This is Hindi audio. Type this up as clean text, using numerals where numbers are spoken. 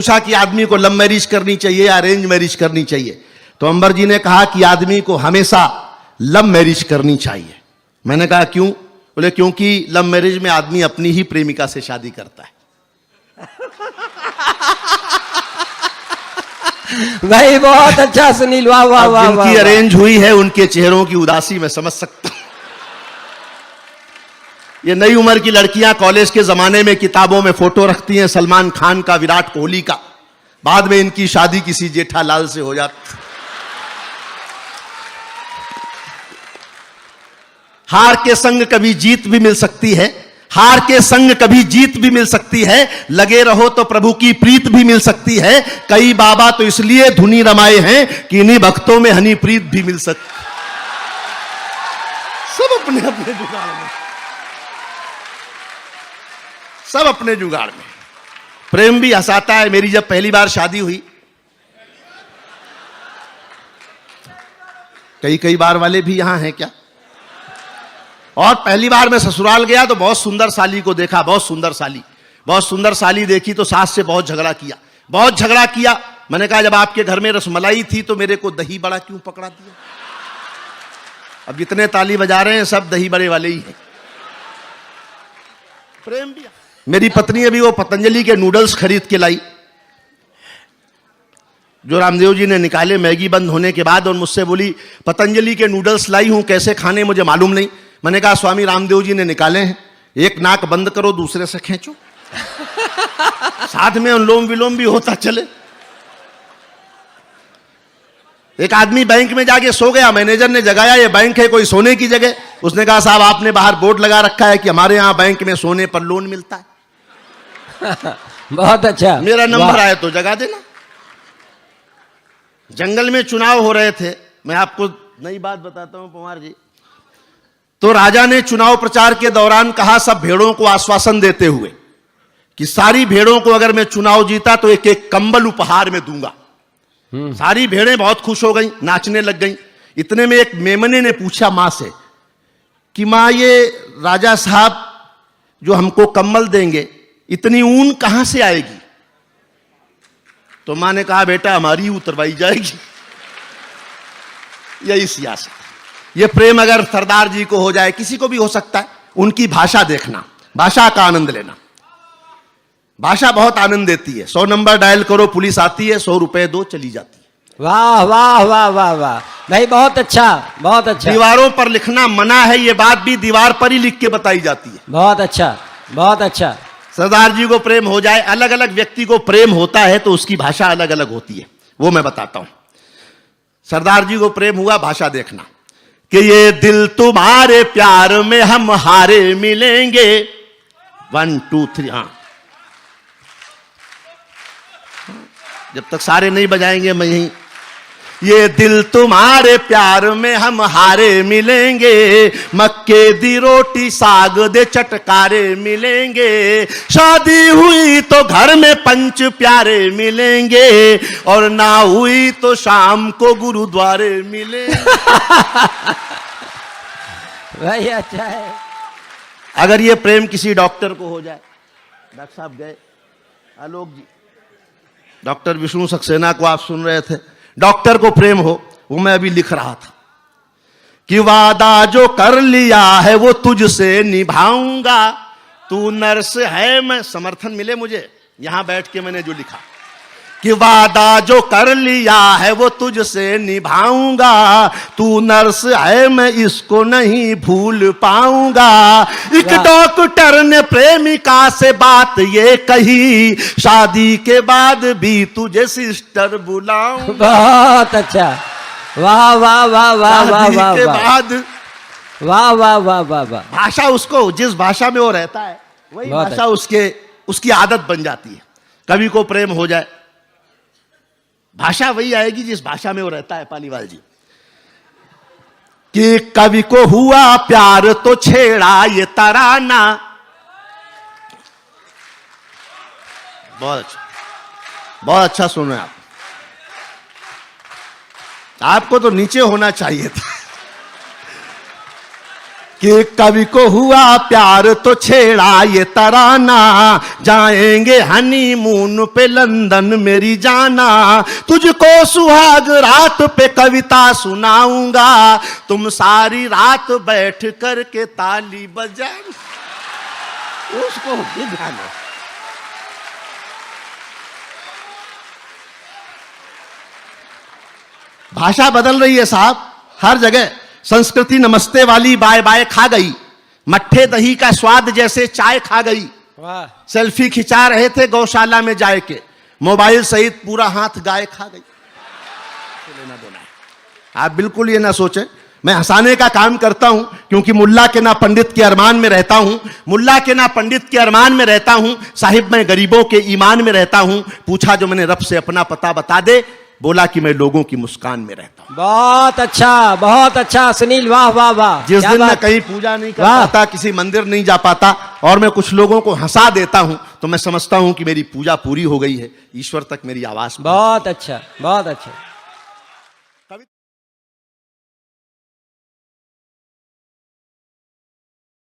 पूछा कि आदमी को लव मैरिज करनी चाहिए या अरेंज मैरिज करनी चाहिए, तो अंबर जी ने कहा कि आदमी को हमेशा लव मैरिज करनी चाहिए। मैंने कहा क्यों? बोले क्योंकि लव मैरिज में आदमी अपनी ही प्रेमिका से शादी करता है। भाई बहुत अच्छा सुनील, वाह वाह वाह। जिनकी अरेंज हुई है उनके चेहरों की उदासी मैं समझ सकता हूं। ये नई उम्र की लड़कियां कॉलेज के जमाने में किताबों में फोटो रखती हैं सलमान खान का, विराट कोहली का, बाद में इनकी शादी किसी जेठालाल से हो जाती। हार के संग कभी जीत भी मिल सकती है, हार के संग कभी जीत भी मिल सकती है, लगे रहो तो प्रभु की प्रीत भी मिल सकती है। कई बाबा तो इसलिए धुनी रमाए हैं कि इन्हीं भक्तों में हनी प्रीत भी मिल सकती। सब अपने अपने जुगाड़ में, सब अपने जुगाड़ में। प्रेम भी हंसाता है। मेरी जब पहली बार शादी हुई, कई बार वाले भी यहां हैं क्या? और पहली बार मैं ससुराल गया तो बहुत सुंदर साली को देखा, बहुत सुंदर साली देखी तो सास से बहुत झगड़ा किया। मैंने कहा जब आपके घर में रसमलाई थी तो मेरे को दही बड़ा क्यों पकड़ा दिया? अब जितने ताली बजा रहे हैं सब दही बड़े वाले ही हैं। प्रेम भी। मेरी पत्नी अभी वो पतंजलि के नूडल्स खरीद के लाई जो रामदेव जी ने निकाले मैगी बंद होने के बाद, और मुझसे बोली पतंजलि के नूडल्स लाई हूं, कैसे खाने मुझे मालूम नहीं। मैंने कहा स्वामी रामदेव जी ने निकाले हैं, एक नाक बंद करो दूसरे से खींचो, साथ में अनुलोम विलोम भी होता चले। एक आदमी बैंक में जाके सो गया, मैनेजर ने जगाया, ये बैंक है कोई सोने की जगह। उसने कहा साहब आपने बाहर बोर्ड लगा रखा है कि हमारे यहां बैंक में सोने पर लोन मिलता है। बहुत अच्छा। मेरा नंबर आया तो जगा देना। जंगल में चुनाव हो रहे थे, मैं आपको नई बात बताता हूं पवार जी। तो राजा ने चुनाव प्रचार के दौरान कहा सब भेड़ों को आश्वासन देते हुए कि सारी भेड़ों को अगर मैं चुनाव जीता तो एक एक कंबल उपहार में दूंगा। सारी भेड़ें बहुत खुश हो गईं, नाचने लग गईं। इतने में एक मेमने ने पूछा मां से कि मां ये राजा साहब जो हमको कंबल देंगे इतनी ऊन कहां से आएगी? तो मां ने कहा बेटा हमारी उतरवाई जाएगी। यही सियासत। ये प्रेम अगर सरदार जी को हो जाए, किसी को भी हो सकता है। उनकी भाषा देखना, भाषा का आनंद लेना। भाषा बहुत आनंद देती है। 100 नंबर डायल करो पुलिस आती है, 100 रुपए दो चली जाती है। वाह वाह वाह वाह वाह भाई बहुत अच्छा, बहुत अच्छा। दीवारों पर लिखना मना है, ये बात भी दीवार पर ही लिख के बताई जाती है। बहुत अच्छा, बहुत अच्छा। सरदार जी को प्रेम हो जाए, अलग अलग व्यक्ति को प्रेम होता है तो उसकी भाषा अलग अलग होती है, वो मैं बताता हूं। सरदार जी को प्रेम हुआ, भाषा देखना कि ये दिल तुम्हारे प्यार में हम हारे मिलेंगे। 1 2 3 हाँ, जब तक सारे नहीं बजाएंगे मैं यही। ये दिल तुम्हारे प्यार में हम हारे मिलेंगे, मक्के दी रोटी साग दे चटकारे मिलेंगे, शादी हुई तो घर में पंच प्यारे मिलेंगे, और ना हुई तो शाम को गुरुद्वारे मिलेंगे। भाई अच्छा है। अगर ये प्रेम किसी डॉक्टर को हो जाए, डॉक्टर साहब गए, आलोक जी, डॉक्टर विष्णु सक्सेना को आप सुन रहे थे, डॉक्टर को प्रेम हो, वो मैं अभी लिख रहा था कि वादा जो कर लिया है वो तुझसे निभाऊंगा, तू नर्स है मैं, समर्थन मिले मुझे यहां बैठ के मैंने जो लिखा कि वादा जो कर लिया है वो तुझसे निभाऊंगा, तू नर्स है मैं इसको नहीं भूल पाऊंगा। एक डॉक्टर ने प्रेमिका से बात ये कही, शादी के बाद भी तुझे सिस्टर बुलाऊं। बहुत अच्छा, वाह वाह वाह वाह वाह वाह के बाद वाह वाह वाह वाह वाह। भाषा उसको जिस भाषा में वो रहता है वही भाषा उसकी आदत बन जाती है। कवि को प्रेम हो जाए, भाषा वही आएगी जिस भाषा में वो रहता है। पालीवाल जी कि कवि को हुआ प्यार तो छेड़ा ये तराना। बहुत अच्छा सुनो आप। आपको तो नीचे होना चाहिए था। कि कवि को हुआ प्यार तो छेड़ा ये तराना, जाएंगे हनीमून पे लंदन मेरी जाना, तुझको सुहाग रात पे कविता सुनाऊंगा, तुम सारी रात बैठ कर के ताली बजाए। उसको भी ध्यान है। भाषा बदल रही है साहब हर जगह। संस्कृति नमस्ते वाली बाय बाय खा गई, मट्ठे दही का स्वाद जैसे चाय खा गई। वाह सेल्फी खिंचा रहे थे गौशाला में जाए के, मोबाइल सहित पूरा हाथ गाय खा गई। लेना देना है। आप बिल्कुल ये ना सोचें मैं हंसाने का काम करता हूं, क्योंकि मुल्ला के ना पंडित के अरमान में रहता हूं, मुल्ला के ना पंडित के अरमान में रहता हूं, साहिब मैं गरीबों के ईमान में रहता हूं। पूछा जो मैंने रब से अपना पता बता दे, बोला कि मैं लोगों की मुस्कान में रहता हूं। बहुत अच्छा सुनील, वाह वाह वाह। जिस क्या दिन मैं बात। कहीं पूजा नहीं कर वाह। पाता, किसी मंदिर नहीं जा पाता और मैं कुछ लोगों को हंसा देता हूं, तो मैं समझता हूं कि मेरी पूजा पूरी हो गई है, ईश्वर तक मेरी आवाज बहुत अच्छा बहुत अच्छा।